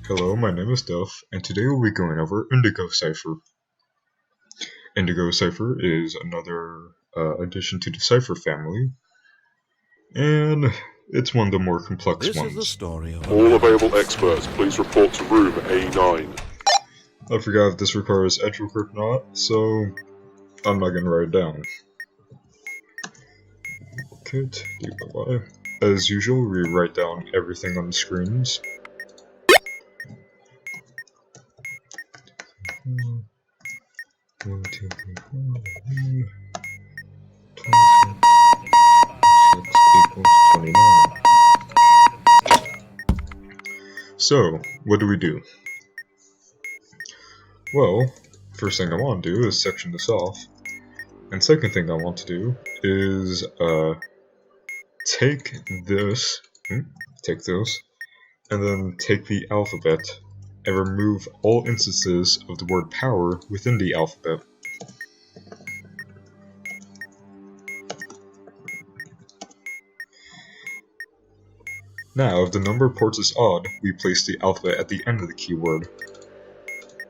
Hello, my name is Duff, and today we'll be going over Indigo Cipher. Indigo Cipher is another addition to the Cipher family, and it's one of the more complex ones. This is the story of all available experts, please report to room A9. I forgot if this requires edge work or not, so I'm not gonna write it down. KTANE. As usual, we write down everything on the screens. One, two, three, four, 26 equals 29. So, what do? Well, first thing I want to do is section this off, and second thing I want to do is take this, and then take the alphabet and remove all instances of the word power within the alphabet. Now, if the number of ports is odd, we place the alphabet at the end of the keyword.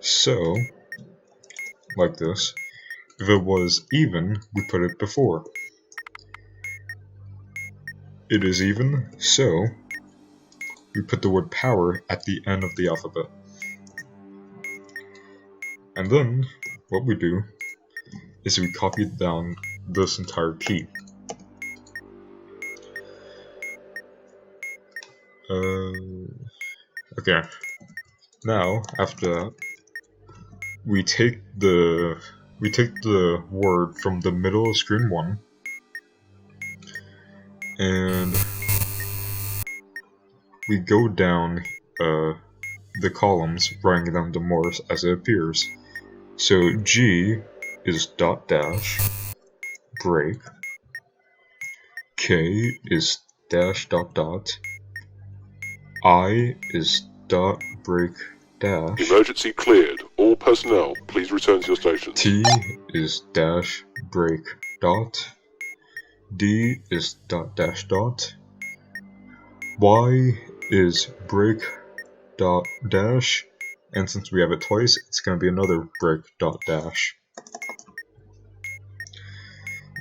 So, like this. If it was even, we put it before. It is even, so we put the word power at the end of the alphabet. And then, what we do is we copy down this entire key. Okay. Now, after that, we take the word from the middle of screen 1, and we go down the columns, writing them to Morse as it appears. So G is dot dash break, K is dash dot dot, I is dot break dash, Emergency cleared. All personnel, please return to your stations. T is dash break dot, D is dot dash dot, Y is break dot dash, and since we have it twice, it's going to be another break dot dash.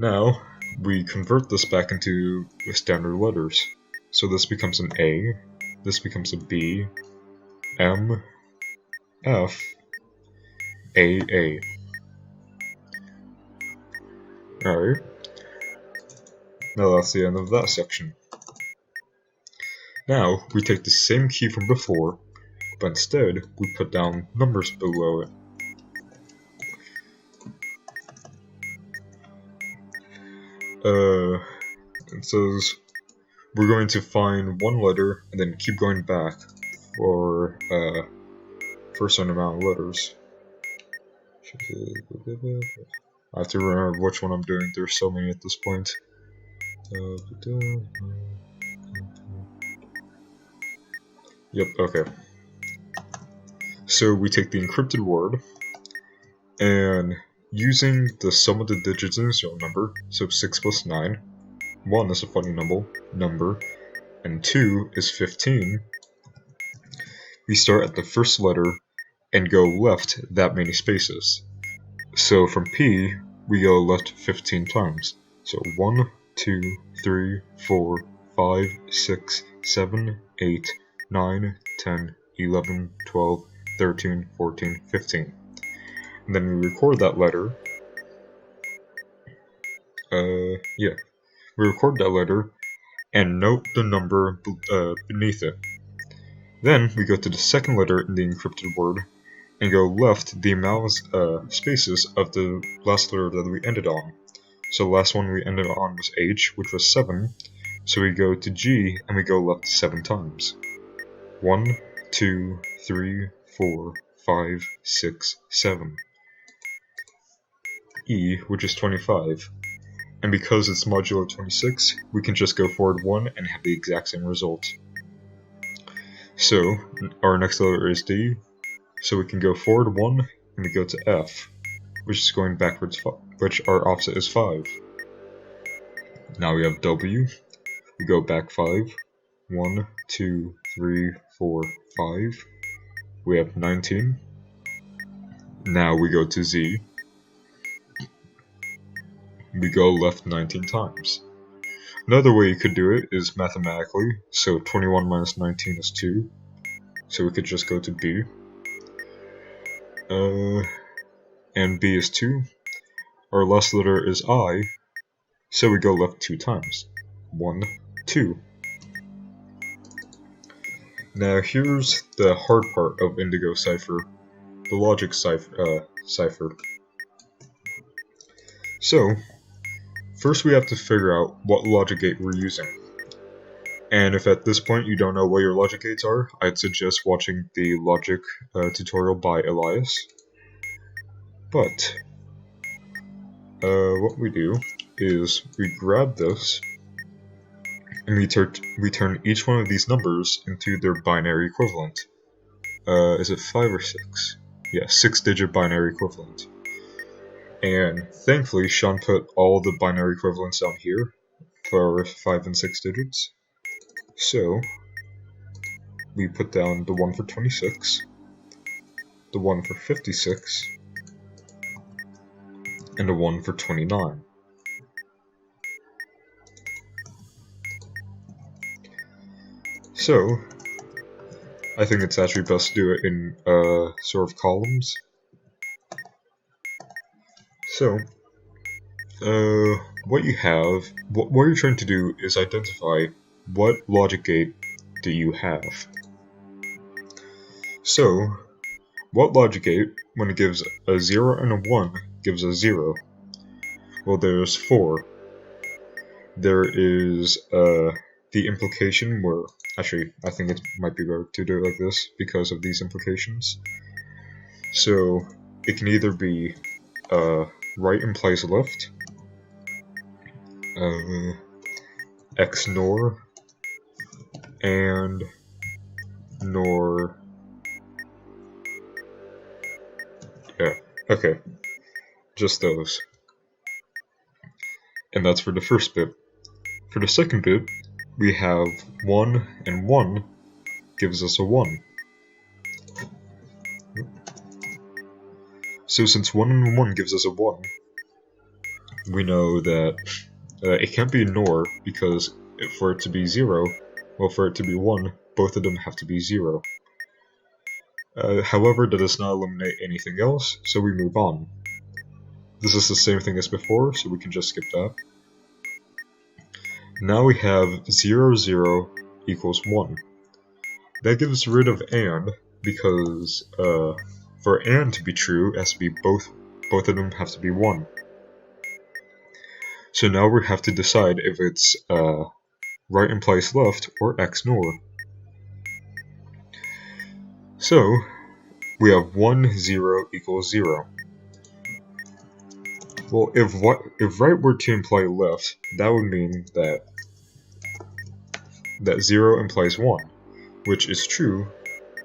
Now, we convert this back into standard letters. So this becomes an A, this becomes a B, M, F, A. Alright. Now that's the end of that section. Now, we take the same key from before, but instead, we put down numbers below it. It says, we're going to find one letter, and then keep going back for a certain amount of letters. I have to remember which one I'm doing, there's so many at this point. Yep, okay. So we take the encrypted word, and using the sum of the digits in the serial number, so 6 plus 9, 1 is a funny number, and 2 is 15, we start at the first letter and go left that many spaces. So from P, we go left 15 times. So 1, 2, 3, 4, 5, 6, 7, 8, 9, 10, 11, 12, 13, 14, 15. And then we record that letter. We record that letter and note the number beneath it. Then we go to the second letter in the encrypted word and go left the amount of spaces of the last letter that we ended on. So the last one we ended on was H, which was 7. So we go to G and we go left 7 times. 1, 2, 3, 4, 5, 6, 7. E, which is 25. And because it's modulo 26, we can just go forward 1 and have the exact same result. So, our next letter is D, so we can go forward 1 and we go to F, which is going backwards, which our offset is 5. Now we have W, we go back 5, 1, 2, 3, 4, 5. we have 19. Now we go to Z. We go left 19 times. Another way you could do it is mathematically, so 21 minus 19 is 2. So we could just go to B. And B is 2. Our last letter is I, so we go left 2 times. 1, 2. Now here's the hard part of Indigo Cipher, the logic cipher. So, first we have to figure out what logic gate we're using. And if at this point you don't know what your logic gates are, I'd suggest watching the logic tutorial by Elias. But, what we do is we grab this, and we turn each one of these numbers into their binary equivalent. Is it 5 or 6? Yeah, 6-digit binary equivalent. And thankfully, Sean put all the binary equivalents down here for 5 and 6 digits. So, we put down the 1 for 26, the 1 for 56, and the 1 for 29. So, I think it's actually best to do it in sort of columns. So, what you're trying to do is identify what logic gate do you have. So, what logic gate, when it gives a 0 and a 1, gives a 0? Well, there's 4. There is the implication where, actually, I think it might be better to do it like this because of these implications. So, it can either be right implies left, X nor, and nor. Yeah, okay. Just those. And that's for the first bit. For the second bit, we have 1 and 1 gives us a 1. So since 1 and 1 gives us a 1, we know that it can't be nor, because for it to be 0, well, for it to be 1, both of them have to be 0. However, that does not eliminate anything else, so we move on. This is the same thing as before, so we can just skip that. Now we have 0, 0 equals 1. That gives rid of and, because for and to be true, it has to be both of them have to be 1. So now we have to decide if it's right implies left or X nor. So we have 1, 0 equals 0. Well, if right were to imply left, that would mean that 0 implies 1, which is true.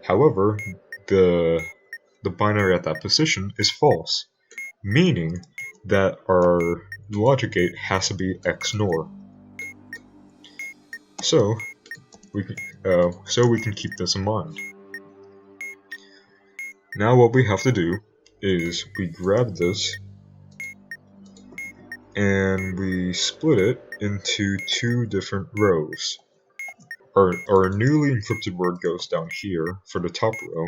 However, the binary at that position is false, meaning that our logic gate has to be X nor. So we can keep this in mind. Now what we have to do is we grab this and we split it into 2 different rows. Our newly encrypted word goes down here for the top row,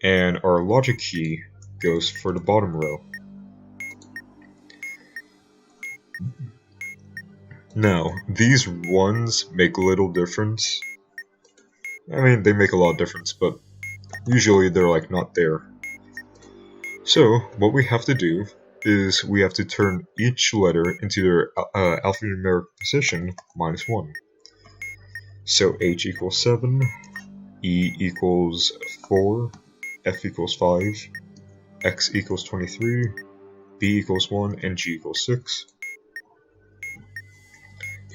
and our logic key goes for the bottom row. Now, these ones make little difference. I mean, they make a lot of difference, but usually they're like not there. So, what we have to do is we have to turn each letter into their alphanumeric position minus 1. So H equals 7, E equals 4, F equals 5, X equals 23, B equals 1, and G equals 6.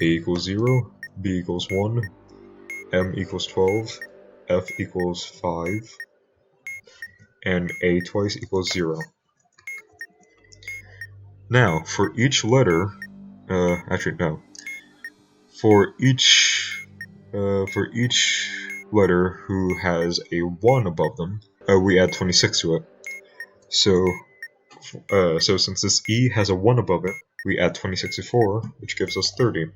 A equals 0, B equals 1, M equals 12, F equals 5, and A twice equals 0. Now, for each letter, for each letter who has a 1 above them, we add 26 to it. So since this E has a 1 above it, we add 26 to 4, which gives us 30.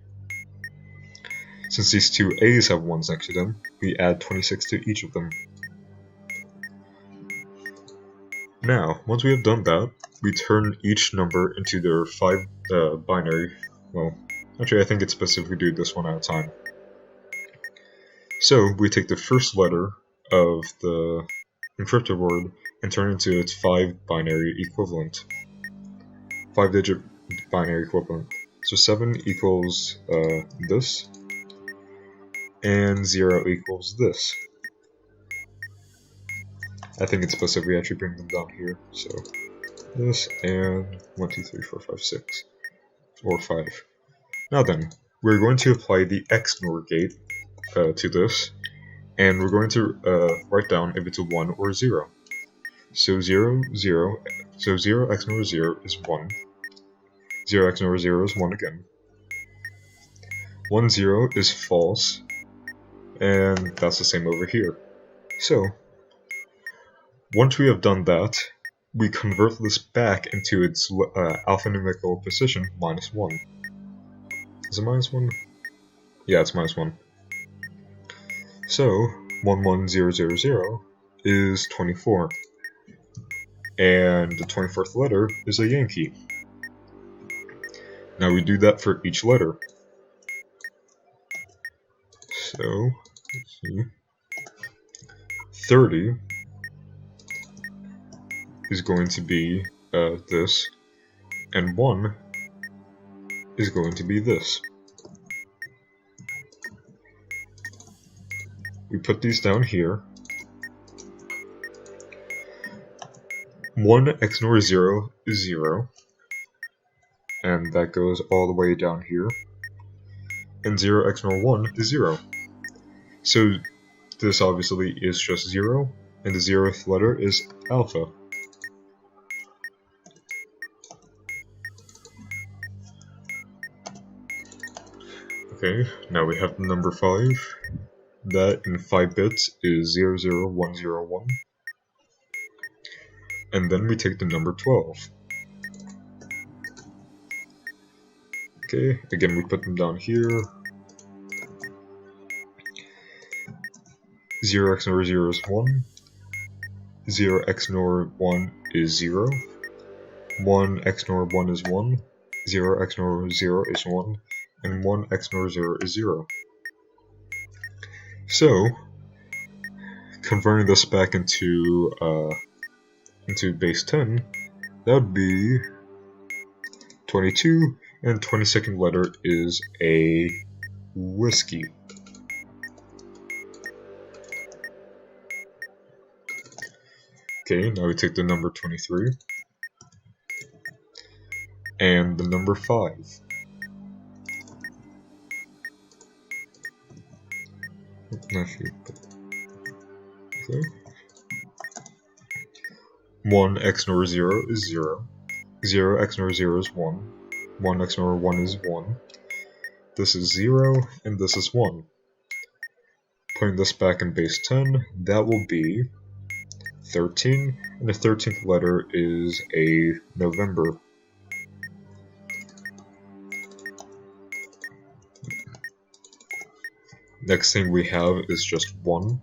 Since these two A's have 1s next to them, we add 26 to each of them. Now, once we have done that, we turn each number into their 5 binary. Well, actually I think it's best if we do this one at a time. So, we take the first letter of the encrypted word and turn it into its 5 binary equivalent. 5-digit binary equivalent. So 7 equals this, and 0 equals this. I think it's best if we actually bring them down here. So this and 1, 2, 3, 4, 5, 6, or 5. Now then, we're going to apply the XNOR gate to this, and we're going to write down if it's a 1 or a 0. So 0, 0, so 0 XNOR 0 is 1. 0 XNOR 0 is 1 again. 1, 0 is false, and that's the same over here. So, once we have done that, we convert this back into its alphanumerical position, -1. Is it -1? Yeah, it's -1. So, 11000 is 24. And the 24th letter is a Yankee. Now we do that for each letter. So, let's see. 30 is going to be this, and 1 is going to be this. We put these down here. 1 XNOR 0 is 0, and that goes all the way down here. And 0 XNOR 1 is 0. So this obviously is just 0, and the 0th letter is alpha. Okay, now we have the number 5. That in 5 bits is 00101. And then we take the number 12. Okay, again we put them down here. 0 XNOR 0 is 1. 0 XNOR 1 is 0. 1 XNOR 1 is 1. 0 XNOR 0 is 1. And 1 XNOR 0 is 0. So, converting this back into base 10, that would be 22, and 22nd letter is a whiskey. Okay, now we take the number 23 and the number 5. Okay. 1 XNOR 0 is 0. 0 XNOR 0 is 1. 1 XNOR 1 is 1. This is 0, and this is 1. Putting this back in base 10, that will be 13, and the 13th letter is a November. Next thing we have is just 1,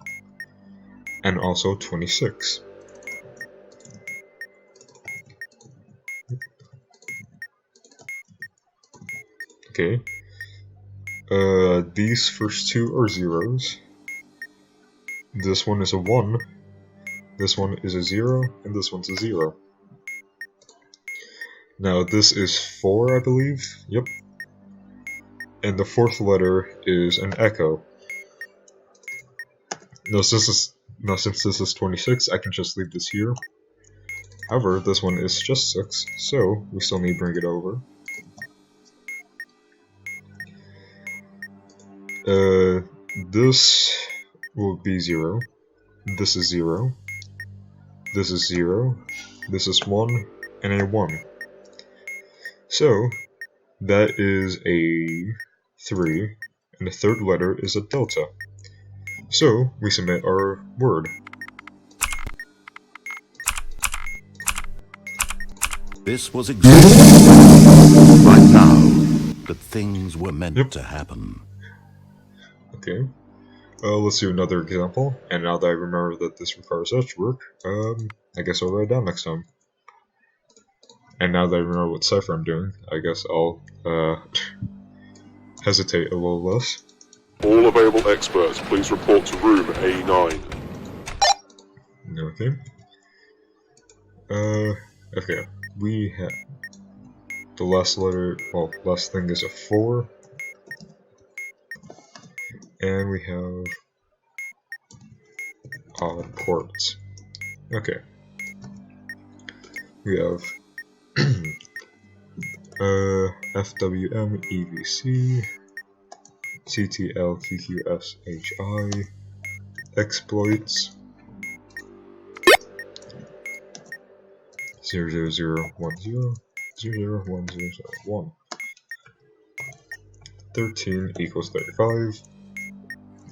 and also 26. Okay, these first two are zeros. This one is a 1, this one is a 0, and this one's a 0. Now this is 4, I believe. Yep. And the 4th letter is an echo. Now since this is 26, I can just leave this here. However, this one is just 6, so we still need to bring it over. This will be 0. This is 0. This is 0. This is 1, and a 1. So, that is a 3, and the 3rd letter is a delta. So, we submit our word. This was exactly right now that things were meant to happen. Okay. Let's do another example. And now that I remember that this requires edge work, I guess I'll write it down next time. And now that I remember what cipher I'm doing, I guess I'll hesitate a little less. All available experts, please report to room A9. Okay. Okay. We have the last letter, well, last thing is a 4. And we have odd ports. Okay. We have FWM, EVC, CTL, QQSHI, exploits, 00010, 00101, 13 equals 35.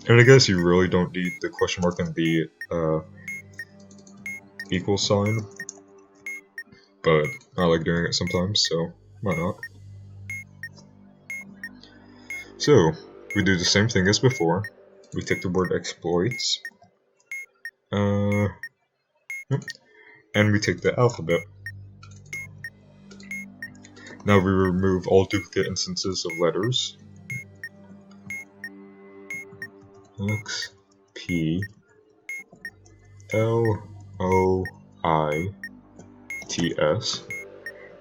And I guess you really don't need the question mark and the equal sign, but I like doing it sometimes, so why not? So, we do the same thing as before. We take the word exploits, and we take the alphabet. Now we remove all duplicate instances of letters. X, P, L, O, I, T, S.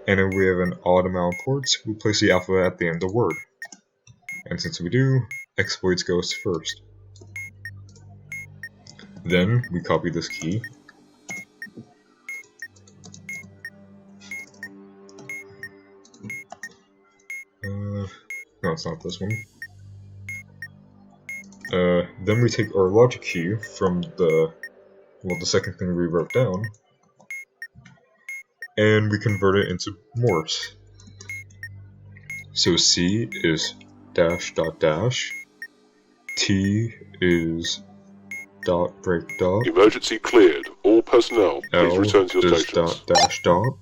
And if we have an odd amount of ports, we place the alphabet at the end of the word. And since we do, exploits goes first. Then we copy this key. No, it's not this one. Then we take our logic key from the second thing we wrote down, and we convert it into Morse. So C is dash dot dash, T is dot break dot, Emergency cleared. All personnel, please L return to your is stations. dot dash dot,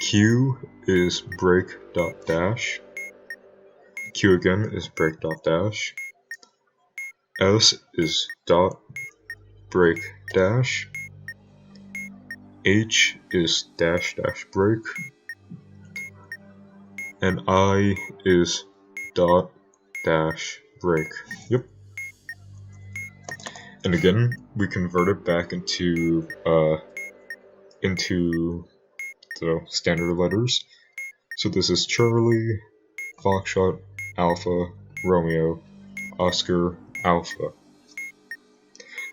Q is break dot dash, Q again is break dot dash, S is dot break dash, H is dash dash break, and I is dot dash break. Yep. And again, we convert it back into the standard letters. So this is Charlie, Foxtrot, Alpha, Romeo, Oscar, Alpha.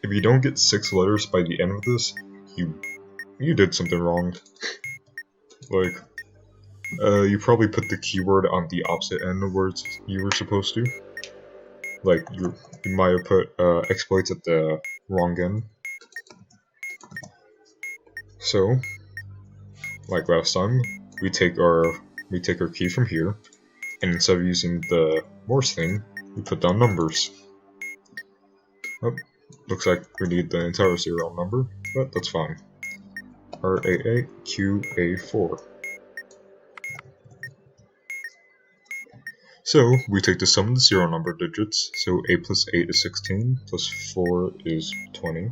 If you don't get 6 letters by the end of this, you did something wrong. Like, you probably put the keyword on the opposite end of words you were supposed to. Like, you might have put exploits at the wrong end. So, like last time, we take our key from here, and instead of using the Morse thing, we put down numbers. Oh, looks like we need the entire serial number, but that's fine. RAAQA4. So, we take the sum of the serial number digits, so 8 plus 8 is 16, plus 4 is 20.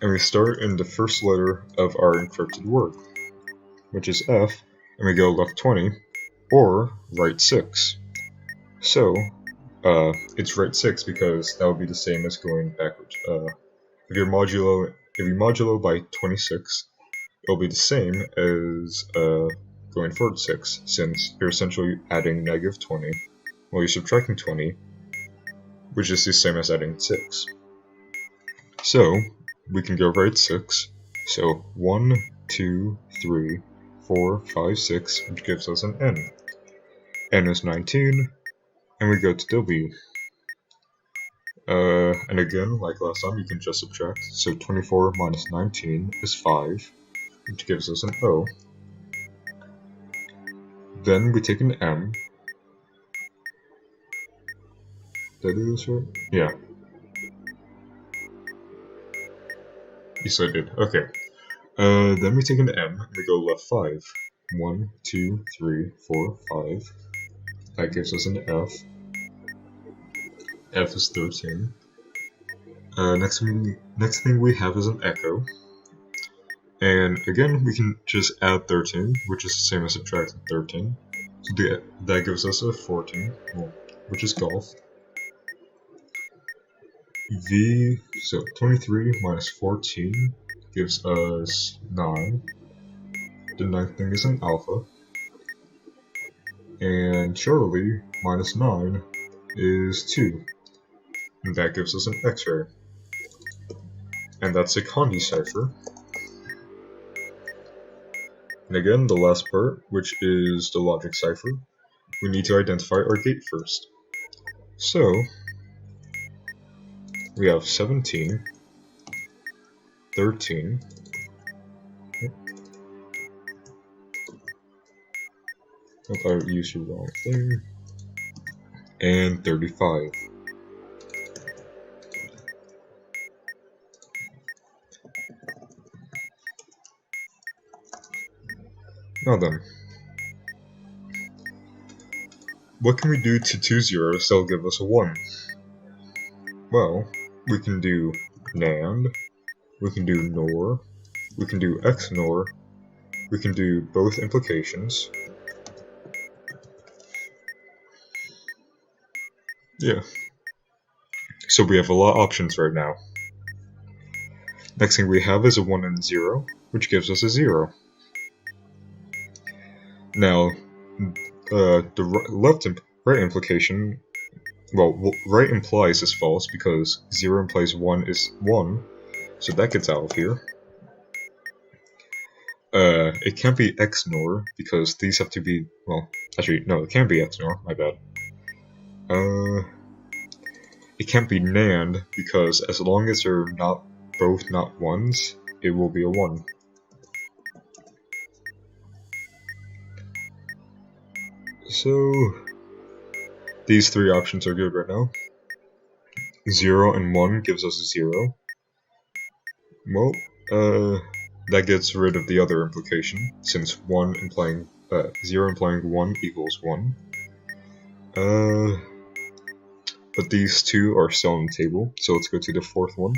And we start in the first letter of our encrypted word, which is F, and we go left 20, or right 6. So, it's right 6 because that would be the same as going backwards. If you modulo by 26, it'll be the same as going forward 6, since you're essentially adding negative 20, while you're subtracting 20, which is the same as adding 6. So, we can go right 6, so 1, 2, 3, 4, 5, 6, which gives us an N. N is 19, and we go to W. And again, like last time, you can just subtract, so 24 minus 19 is 5, which gives us an O. Then we take an M. Did I do this right? Yeah. Yes, I did. Okay. Then we take an M and we go left 5. 1, 2, 3, 4, 5. That gives us an F. F is 13. Next thing we have is an echo. And again, we can just add 13, which is the same as subtracting 13. So that gives us a 14, which is golf. V, so 23 minus 14 gives us 9. The ninth thing is an alpha. And Charlie minus 9 is 2. And that gives us an X-ray. And that's a KTANE cipher. And again, the last part, which is the logic cipher, we need to identify our gate first. So, we have 17, 13, I used the wrong thing, and 35. Now then, what can we do to 2 zeros that'll give us a 1? Well, we can do NAND, we can do NOR, we can do XNOR, we can do both implications. Yeah. So we have a lot of options right now. Next thing we have is a 1 and 0, which gives us a 0. Now, the left and right implication, well, right implies is false because 0 implies 1 is 1, so that gets out of here. It can't be XNOR because these have to be, well, actually, no, it can't be XNOR, my bad. It can't be NAND because as long as they're both not 1s, it will be a 1. So, these 3 options are good right now. 0 and 1 gives us a 0. Well, that gets rid of the other implication, since 0 implying 1 equals 1. But these 2 are still on the table, so let's go to the 4th one.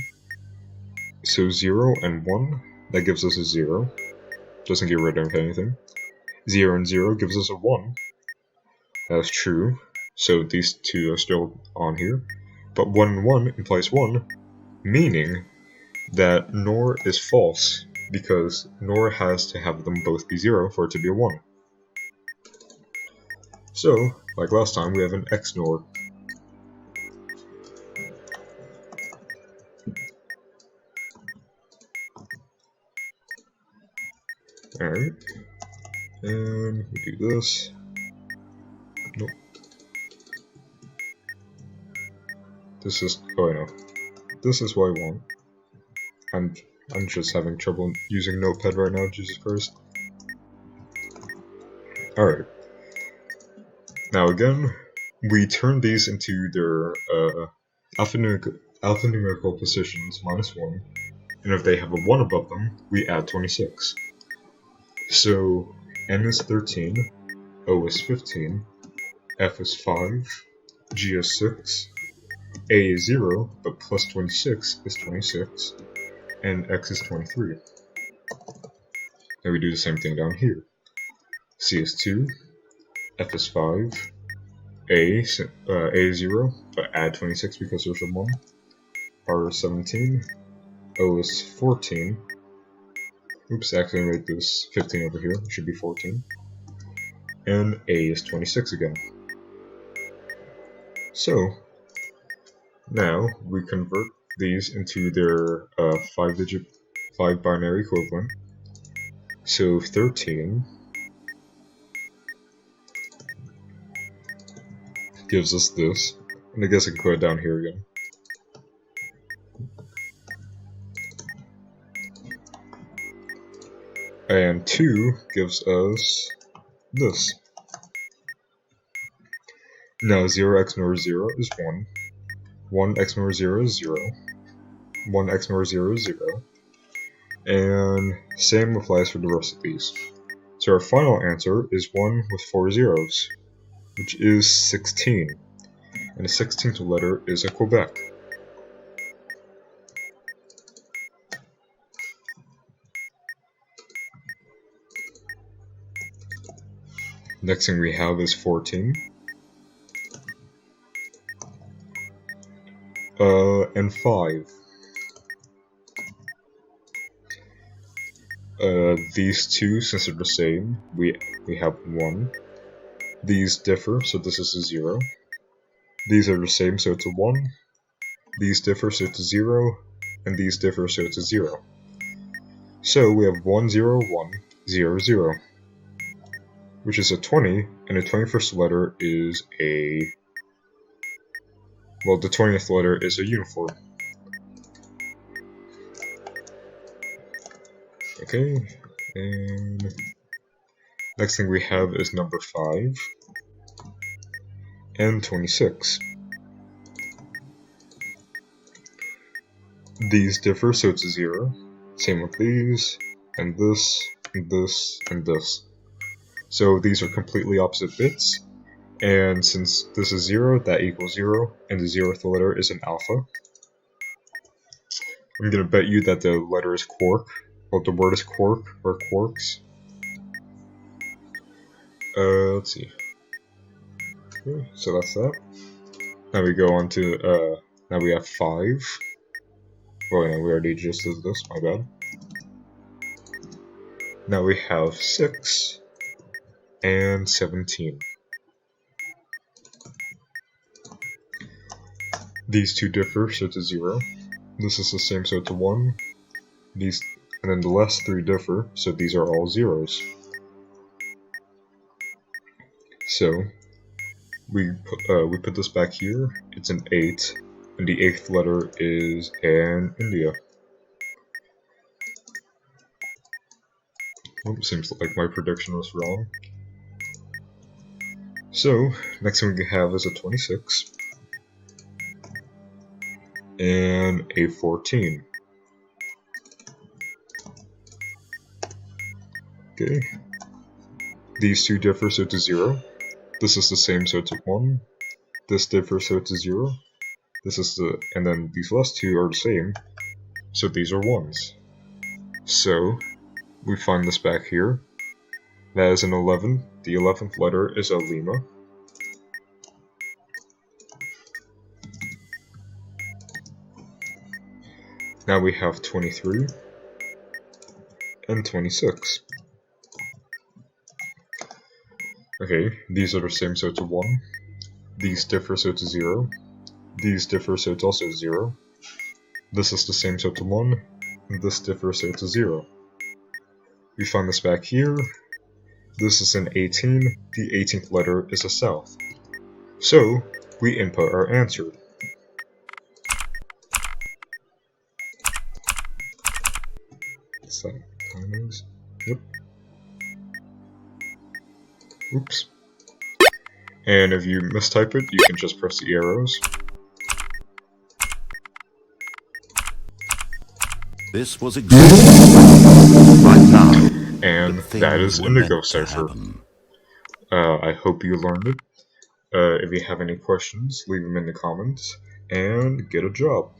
So 0 and 1, that gives us a 0. Doesn't get rid of anything. 0 and 0 gives us a 1. That's true, so these 2 are still on here. But 1 and 1 implies 1, meaning that NOR is false, because NOR has to have them both be 0 for it to be a 1. So, like last time, we have an XNOR. Alright, and we do this. Nope. This is, oh I know. This is what I want. I'm just having trouble using Notepad right now, Jesus Christ. Alright. Now again, we turn these into their alphanumerical positions -1, and if they have a 1 above them, we add 26. So N is 13, O is 15, F is 5, G is 6, A is 0, but plus 26 is 26, and X is 23. Then we do the same thing down here. C is 2, F is 5, A is 0, but add 26 because there's a 1, R is 17, O is 14, oops, actually I made this 15 over here, it should be 14, and A is 26 again. So, now we convert these into their 5 binary equivalent. So 13 gives us this, and I guess I can put it down here again. And 2 gives us this. Now 0 XNOR 0 is 1, 1 XNOR 0 is 0, 1 XNOR 0 is 0, And same applies for the rest of these. So our final answer is 1 with 4 zeros, which is 16. And the 16th letter is a Quebec. Next thing we have is 14. And 5. These two, since they're the same, we have 1. These differ, so this is a 0. These are the same, so it's a 1. These differ, so it's a 0. And these differ, so it's a 0. So we have 1, 0, 1, 0, 0. Which is a 20, and the 21st letter is a... Well, the 20th letter is a uniform. Okay, and next thing we have is number 5 and 26. These differ, so it's a 0. Same with these, and this, and this, and this. So these are completely opposite bits, and since this is 0, that equals 0, and the 0th letter is an alpha. I'm gonna bet you that the letter is quark, well, the word is quark, or quarks. Let's see. Okay, so that's that. Now we go on to, now we have 5. Well, yeah, we already just did this, my bad. Now we have 6 and 17. These two differ, so it's a 0. This is the same, so it's a 1. These, and then the last 3 differ, so these are all zeros. So we put this back here. It's an 8, and the 8th letter is an India. Oh, seems like my prediction was wrong. So next thing we have is a 26 and a 14. Okay. These two differ, so it's a 0. This is the same, so it's a 1. This differs, so it's a 0. This is the, and then these last two are the same, so these are 1s. So we find this back here. That is an 11. The 11th letter is a Lima. Now we have 23 and 26. Okay, these are the same, so it's a 1. These differ, so it's a 0. These differ, so it's also a 0. This is the same, so it's a 1. And this differs, so it's a 0. We find this back here. This is an 18. The 18th letter is a south. So we input our answer. What's that? Yep. Oops. And if you mistype it, you can just press the arrows. This was exactly right now. And that is Indigo Cipher. I hope you learned it. If you have any questions, leave them in the comments, and get a job.